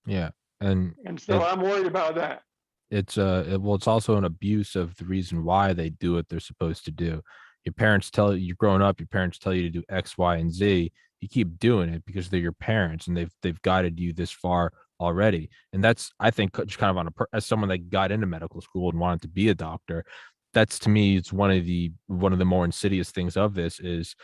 Yeah. And so I'm worried about that. It's it's also an abuse of the reason why they do what they're supposed to do. Your parents tell you, growing up, your parents tell you to do X, Y, and Z. You keep doing it because they're your parents and they've guided you this far already. And that's, I think, just kind of on as someone that got into medical school and wanted to be a doctor, that's, to me, it's one of the more insidious things of this. Is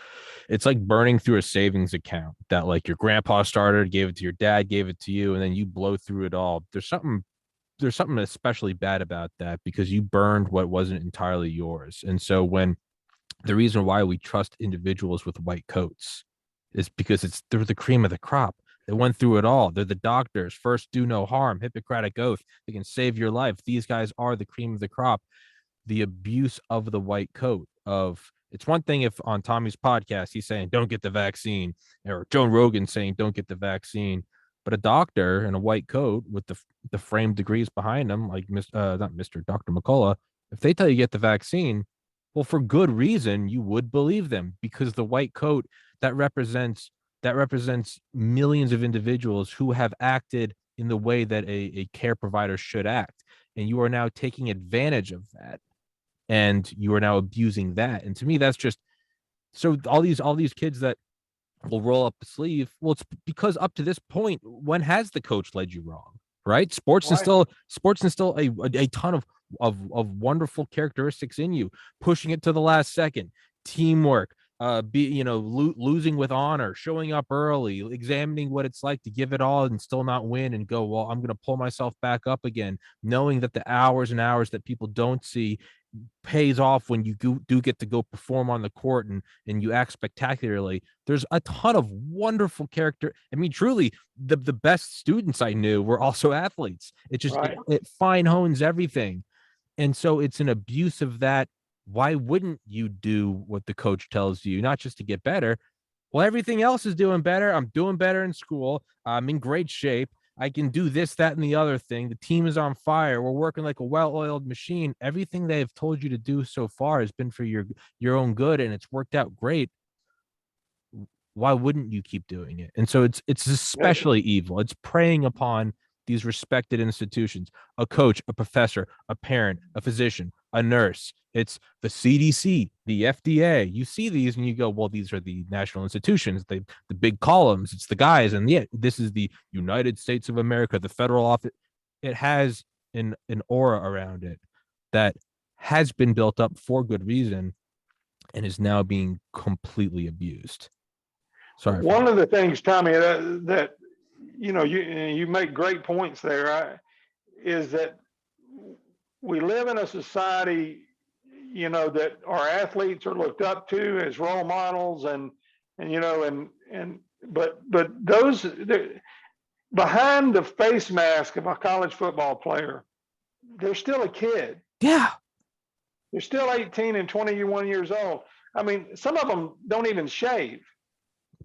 it's like burning through a savings account that, like, your grandpa started, gave it to your dad, gave it to you, and then you blow through it all. There's something especially bad about that, because you burned what wasn't entirely yours. And so when the reason why we trust individuals with white coats is because they're the cream of the crop. They went through it all. They're the doctors. First, do no harm. Hippocratic oath. They can save your life. These guys are the cream of the crop. The abuse of the white coat of, it's one thing if on Tommy's podcast he's saying don't get the vaccine, or Joe Rogan saying don't get the vaccine, but a doctor in a white coat with the framed degrees behind them, like not Mr. Dr. McCullough, if they tell you get the vaccine, well, for good reason, you would believe them, because the white coat that represents millions of individuals who have acted in the way that a care provider should act. And you are now taking advantage of that, and you are now abusing that. And to me, that's just, so all these kids that will roll up the sleeve. Well, it's because up to this point, when has the coach led you wrong? Right? Sports instill a ton of wonderful characteristics in you, pushing it to the last second, teamwork, losing with honor, showing up early, examining what it's like to give it all and still not win, and go, well, I'm going to pull myself back up again, knowing that the hours and hours that people don't see pays off when you do get to go perform on the court and you act spectacularly. There's a ton of wonderful character. I mean, truly, the best students I knew were also athletes. It just, it fine hones everything. And so it's an abuse of that. Why wouldn't you do what the coach tells you, not just to get better? Well, everything else is doing better. I'm doing better in school. I'm in great shape. I can do this, that, and the other thing. The team is on fire. We're working like a well-oiled machine. Everything they have told you to do so far has been for your own good, and it's worked out great. Why wouldn't you keep doing it? And so it's especially evil. It's preying upon these respected institutions: a coach, a professor, a parent, a physician, a nurse. It's the CDC, the FDA. You see these and you go, well, these are the national institutions, the big columns. It's the guys. And yet this is the United States of America, the federal office. It has an aura around it that has been built up for good reason and is now being completely abused. Sorry. One of the things, Tommy, that you make great points there, is that we live in a society, that our athletes are looked up to as role models, but those behind the face mask of a college football player, they're still a kid. Yeah. They're still 18 and 21 years old. I mean, some of them don't even shave,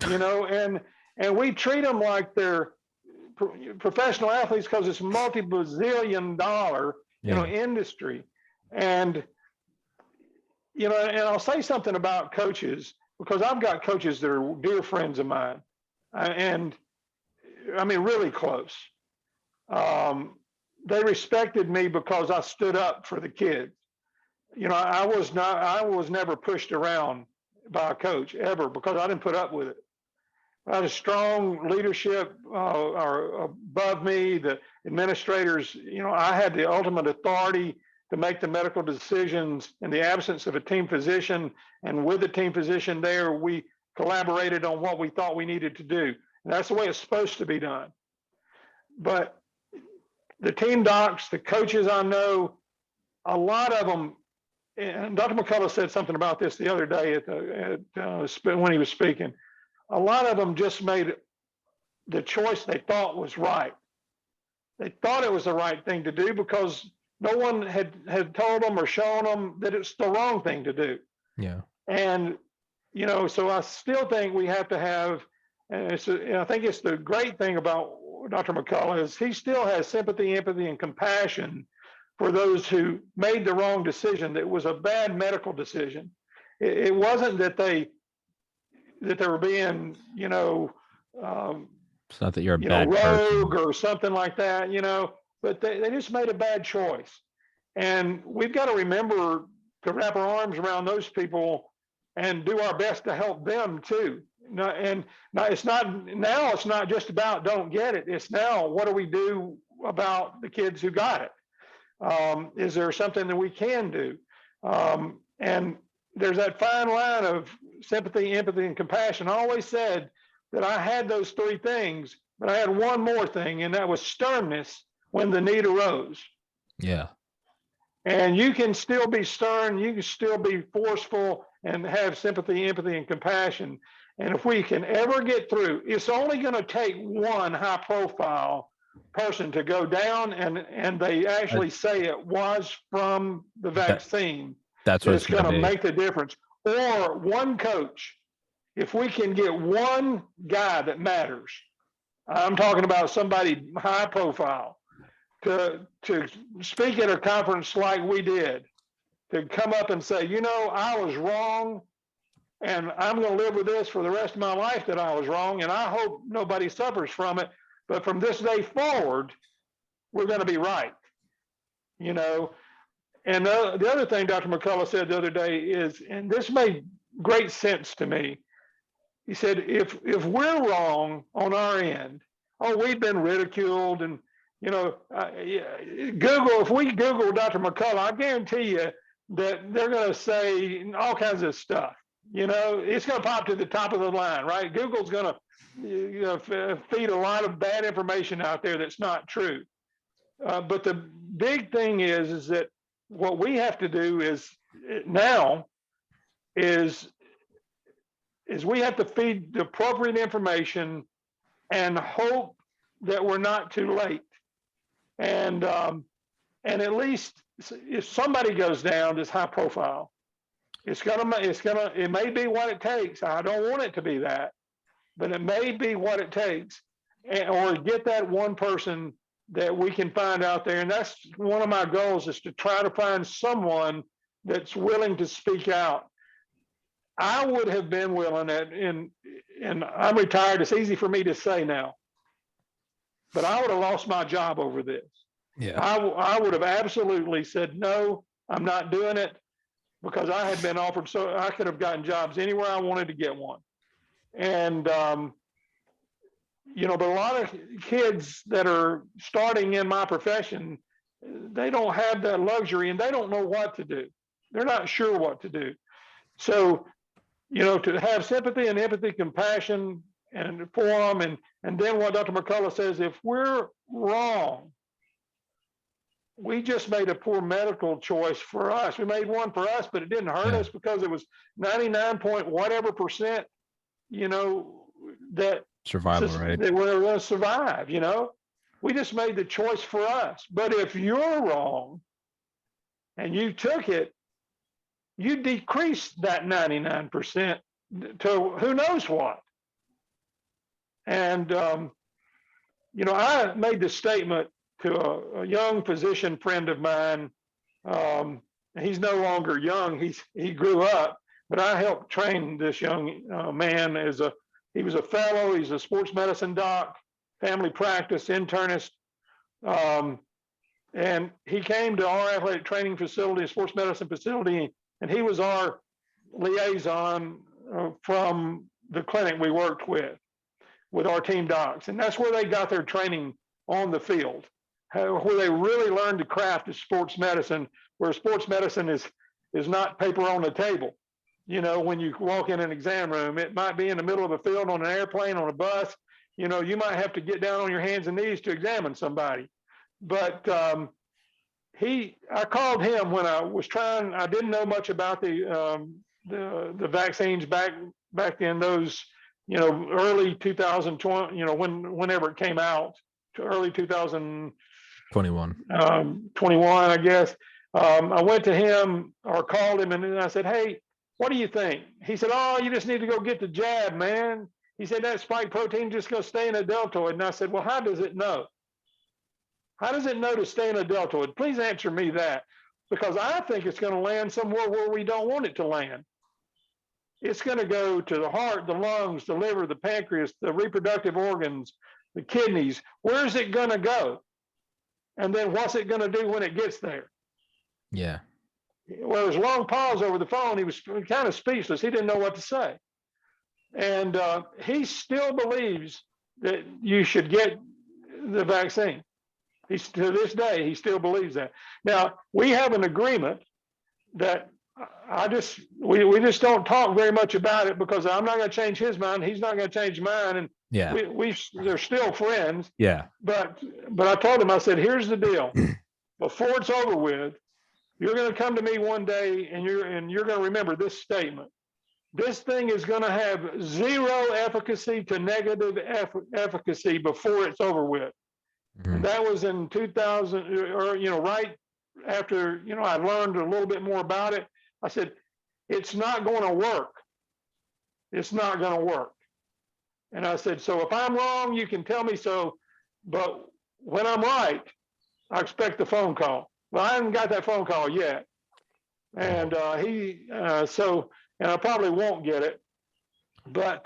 and we treat them like they're professional athletes because it's multi-bazillion dollar, industry. And, and I'll say something about coaches, because I've got coaches that are dear friends of mine, and I mean, really close. They respected me because I stood up for the kids. I was never pushed around by a coach ever, because I didn't put up with it. I had a strong leadership above me, the administrators. I had the ultimate authority to make the medical decisions in the absence of a team physician. And with the team physician there, we collaborated on what we thought we needed to do. And that's the way it's supposed to be done. But the team docs, the coaches I know, a lot of them, and Dr. McCullough said something about this the other day when he was speaking. A lot of them just made the choice they thought was right. They thought it was the right thing to do because no one had told them or shown them that it's the wrong thing to do. Yeah. And, so I still think we have to have, and I think it's the great thing about Dr. McCullough is he still has sympathy, empathy, and compassion for those who made the wrong decision. That was a bad medical decision. It wasn't that they were being, It's not that you're a bad rogue person. or something like that, but they just made a bad choice. And we've got to remember to wrap our arms around those people and do our best to help them too. And now it's not just about don't get it. It's now, what do we do about the kids who got it? Is there something that we can do? And there's that fine line of sympathy, empathy, and compassion. I always said that I had those three things, but I had one more thing, and that was sternness when the need arose. Yeah. And you can still be stern, you can still be forceful and have sympathy, empathy, and compassion. And if we can ever get through, it's only going to take one high profile person to go down and they actually say it was from the vaccine. That's what it's going to make the difference. Or one coach. If we can get one guy that matters, I'm talking about somebody high profile, to speak at a conference like we did, to come up and say, I was wrong, and I'm going to live with this for the rest of my life that I was wrong, and I hope nobody suffers from it. But from this day forward, we're going to be right. And the other thing Dr. McCullough said the other day is, and this made great sense to me. He said, if we're wrong on our end, we've been ridiculed, and Google, if we Google Dr. McCullough, I guarantee you that they're going to say all kinds of stuff. It's going to pop to the top of the line, right? Google's going to feed a lot of bad information out there that's not true. But the big thing is that what we have to do is we have to feed the appropriate information and hope that we're not too late. And at least if somebody goes down that's high profile, it may be what it takes. I don't want it to be that, but it may be what it takes, or get that one person that we can find out there. And that's one of my goals, is to try to find someone that's willing to speak out. I would have been willing, and I'm retired. It's easy for me to say now, but I would have lost my job over this. Yeah. I would have absolutely said, no, I'm not doing it, because I had been offered, so I could have gotten jobs anywhere I wanted to get one. And, but a lot of kids that are starting in my profession, they don't have that luxury, and they don't know what to do. They're not sure what to do. So, to have sympathy and empathy, compassion, and for them, and then what Dr. McCullough says, if we're wrong, we just made a poor medical choice for us. We made one for us, but it didn't hurt us, because it was 99 point whatever percent, that survival rate, that we're going to survive. We just made the choice for us. But if you're wrong and you took it, you decreased that 99% to who knows what. And, I made the statement to a young physician friend of mine. He's no longer young. He grew up, but I helped train this young man he was a fellow. He's a sports medicine doc, family practice internist. And he came to our athletic training facility, sports medicine facility, and he was our liaison from the clinic we worked with our team docs. And that's where they got their training on the field, where they really learned the craft of sports medicine, where sports medicine is not paper on the table. When you walk in an exam room, it might be in the middle of a field, on an airplane, on a bus. You might have to get down on your hands and knees to examine somebody. But I called him when I was I didn't know much about the vaccines back in those, early 2020, whenever it came out, to early 2021, I guess. I went to him, or called him, and then I said, hey, what do you think? He said, you just need to go get the jab, man. He said, that spike protein just going to stay in a deltoid. And I said, well, how does it know? How does it know to stay in a deltoid? Please answer me that, because I think it's going to land somewhere where we don't want it to land. It's going to go to the heart, the lungs, the liver, the pancreas, the reproductive organs, the kidneys. Where's it going to go? And then what's it going to do when it gets there? Yeah. Well, there was a long pause over the phone. He was kind of speechless. He didn't know what to say. And he still believes that you should get the vaccine. To this day, he still believes that. Now, we have an agreement that we just don't talk very much about it, because I'm not going to change his mind. He's not going to change mine. And Yeah. they're still friends. Yeah. But I told him, I said, here's the deal. Before it's over with, you're going to come to me one day and you're going to remember this statement. This thing is going to have zero efficacy to negative efficacy before it's over with. Mhm. And that was in 2000, or, right after, I learned a little bit more about it. I said, it's not going to work. It's not going to work. And I said, so if I'm wrong, you can tell me so. But when I'm right, I expect the phone call. Well, I haven't got that phone call yet. And and I probably won't get it. But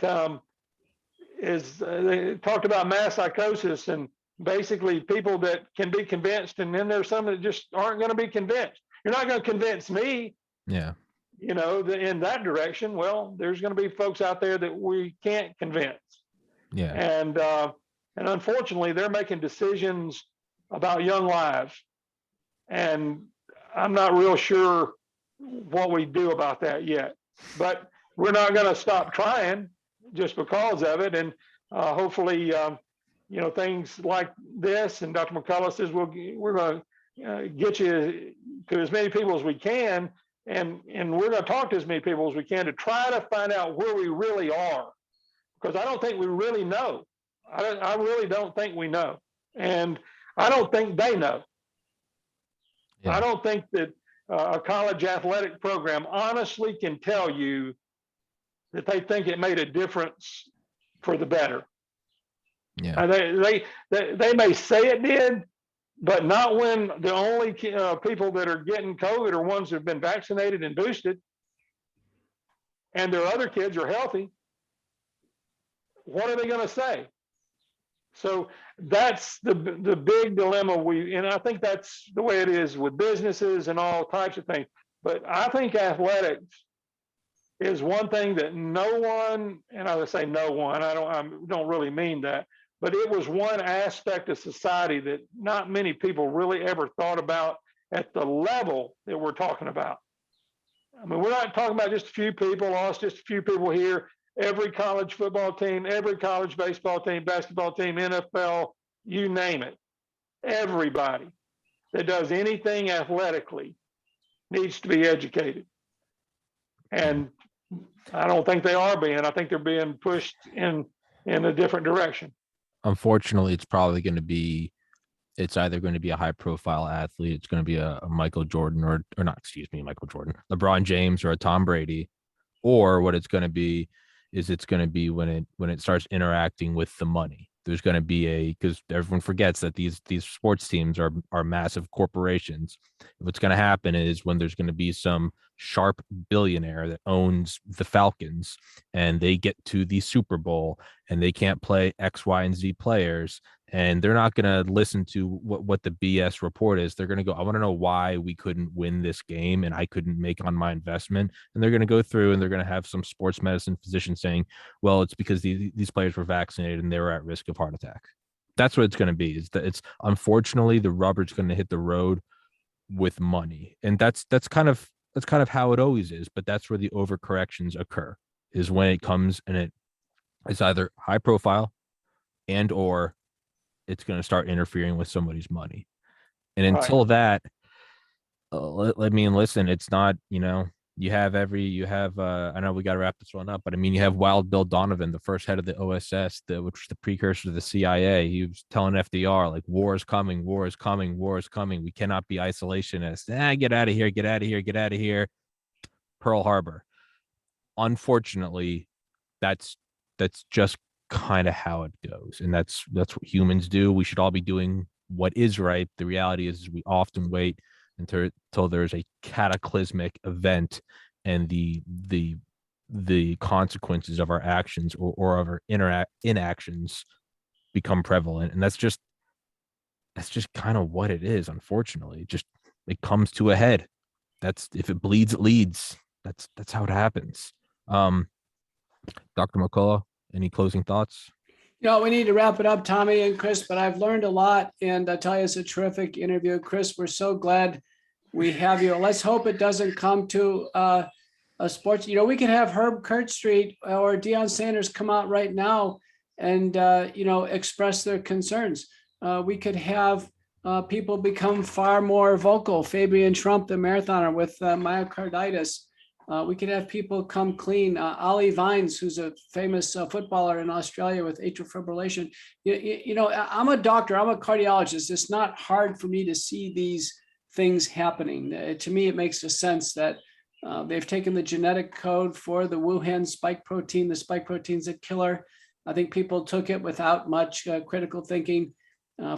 they talked about mass psychosis, and basically people that can be convinced, and then there's some that just aren't going to be convinced. You're not going to convince me, Yeah. In that direction. Well, there's going to be folks out there that we can't convince. Yeah. And unfortunately, they're making decisions about young lives. And I'm not real sure what we do about that yet. But we're not going to stop trying just because of it. And hopefully, things like this, and Dr. McCullough says we're going to get you to as many people as we can, and we're going to talk to as many people as we can to try to find out where we really are, because I don't think we really know. I really don't think we know, and I don't think they know. Yeah. I don't think that a college athletic program honestly can tell you that they think it made a difference for the better. Yeah. They may say it did, but not when the only people that are getting COVID are ones that have been vaccinated and boosted, and their other kids are healthy. What are they going to say? So that's the big dilemma and I think that's the way it is with businesses and all types of things. But I think athletics is one thing that no one, and I would say no one, I don't really mean that, but it was one aspect of society that not many people really ever thought about at the level that we're talking about. I mean, we're not talking about just a few people, just a few people here. Every college football team, every college baseball team, basketball team, NFL, you name it. Everybody that does anything athletically needs to be educated. And I don't think they are being. I think they're being pushed in a different direction. Unfortunately, it's probably going to be, it's either going to be a high profile athlete. It's going to be a Michael Jordan or not, excuse me, Michael Jordan, LeBron James or a Tom Brady, or what it's going to be is it's going to be when it starts interacting with the money. There's going to be because everyone forgets that these sports teams are massive corporations. What's going to happen is when there's going to be some sharp billionaire that owns the Falcons and they get to the Super Bowl and they can't play X, Y, and Z players, and they're not going to listen to what the BS report is. They're going to go, I want to know why we couldn't win this game and I couldn't make on my investment. And they're going to go through and they're going to have some sports medicine physician saying, well, it's because these players were vaccinated and they were at risk of heart attack. That's what it's going to be. It's unfortunately the rubber's going to hit the road with money. And that's kind of how it always is. But that's where the overcorrections occur, is when it comes and it's either high profile and or it's going to start interfering with somebody's money. And until that, let me listen. It's not, you have I know we got to wrap this one up, but I mean, you have Wild Bill Donovan, the first head of the OSS, which was the precursor to the CIA. He was telling FDR, like, war is coming, war is coming, war is coming. We cannot be isolationists. Get out of here, get out of here, get out of here. Pearl Harbor. Unfortunately, that's just kind of how it goes, and that's what humans do. We should all be doing what is right. The reality is we often wait until there's a cataclysmic event and the consequences of our actions or of our inactions become prevalent. And that's just kind of what it is. Unfortunately, it comes to a head. That's, if it bleeds, it leads. That's how it happens. Dr. McCullough, any closing thoughts? We need to wrap it up, Tommy and Chris, but I've learned a lot, and I tell you, it's a terrific interview. Chris, we're so glad we have you. Let's hope it doesn't come to a sports. We could have Herb Kirkstreet or Deion Sanders come out right now and, express their concerns. We could have people become far more vocal. Fabian Trump, the marathoner with myocarditis. We could have people come clean. Ollie Vines, who's a famous footballer in Australia with atrial fibrillation. I'm a doctor. I'm a cardiologist. It's not hard for me to see these things happening. To me, it makes a sense that they've taken the genetic code for the Wuhan spike protein. The spike protein's a killer. I think people took it without much critical thinking.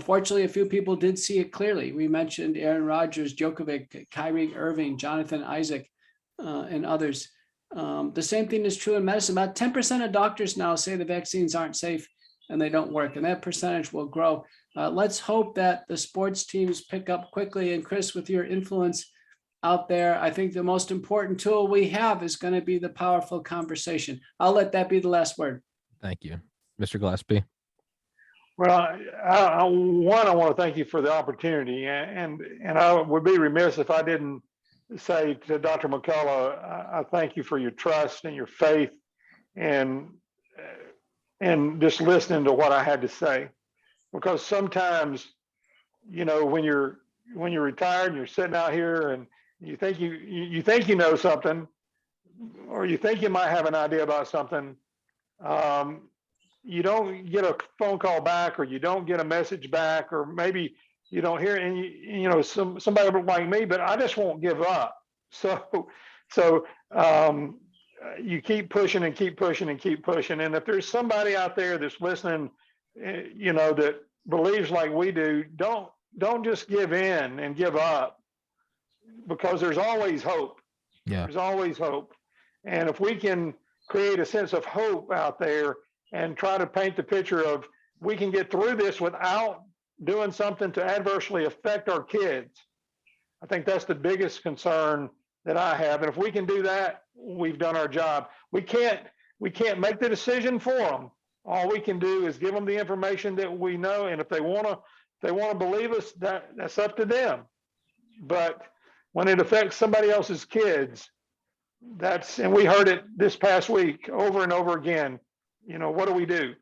Fortunately, a few people did see it clearly. We mentioned Aaron Rodgers, Djokovic, Kyrie Irving, Jonathan Isaac, and others. The same thing is true in medicine. About 10% of doctors now say the vaccines aren't safe and they don't work, and that percentage will grow. Let's hope that the sports teams pick up quickly. And Chris, with your influence out there, I think the most important tool we have is going to be the powerful conversation. I'll let that be the last word. Thank you. Mr. Gillespie. Well, I want to thank you for the opportunity, and I would be remiss if I didn't say to Dr. McCullough, I thank you for your trust and your faith, and just listening to what I had to say, because sometimes, when you're retired and you're sitting out here and you think you know something, or you think you might have an idea about something, you don't get a phone call back, or you don't get a message back, or maybe you don't hear it, and somebody like me, but I just won't give up. So you keep pushing and keep pushing and keep pushing. And if there's somebody out there that's listening, that believes like we do, don't just give in and give up, because there's always hope. Yeah. There's always hope. And if we can create a sense of hope out there and try to paint the picture of we can get through this without doing something to adversely affect our kids, I think that's the biggest concern that I have. And if we can do that, we've done our job. We can't make the decision for them. All we can do is give them the information that we know, and if they want to believe us, that's up to them. But when it affects somebody else's kids, and we heard it this past week over and over again. What do we do?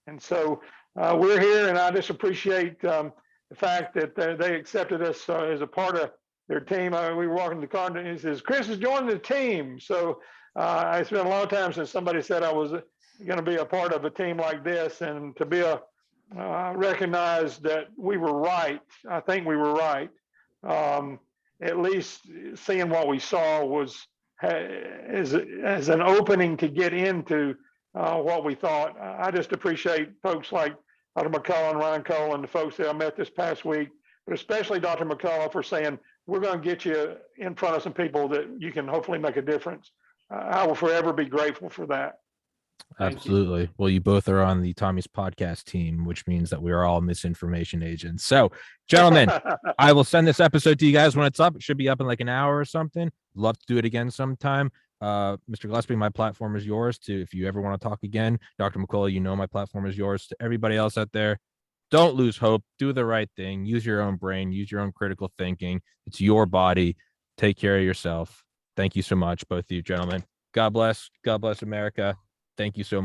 And so we're here, and I just appreciate the fact that they accepted us as a part of their team. We were walking the car, and he says, "Chris is joining the team." So it's been a long time since somebody said I was going to be a part of a team like this, and to be recognized that we were right. I think we were right. At least seeing what we saw was as an opening to get into what we thought. I just appreciate folks like Dr. McCullough and Ryan Cole and the folks that I met this past week, but especially Dr. McCullough for saying, we're going to get you in front of some people that you can hopefully make a difference. I will forever be grateful for that. Absolutely. Well, you both are on the Tommy's podcast team, which means that we are all misinformation agents. So, gentlemen, I will send this episode to you guys when it's up. It should be up in like an hour or something. Love to do it again sometime. Mr. Gillespie, my platform is yours to, if you ever want to talk again. Dr. McCullough, my platform is yours. To everybody else out there, don't lose hope. Do the right thing. Use your own brain. Use your own critical thinking. It's your body. Take care of yourself. Thank you so much, both of you gentlemen. God bless. God bless America. Thank you so much.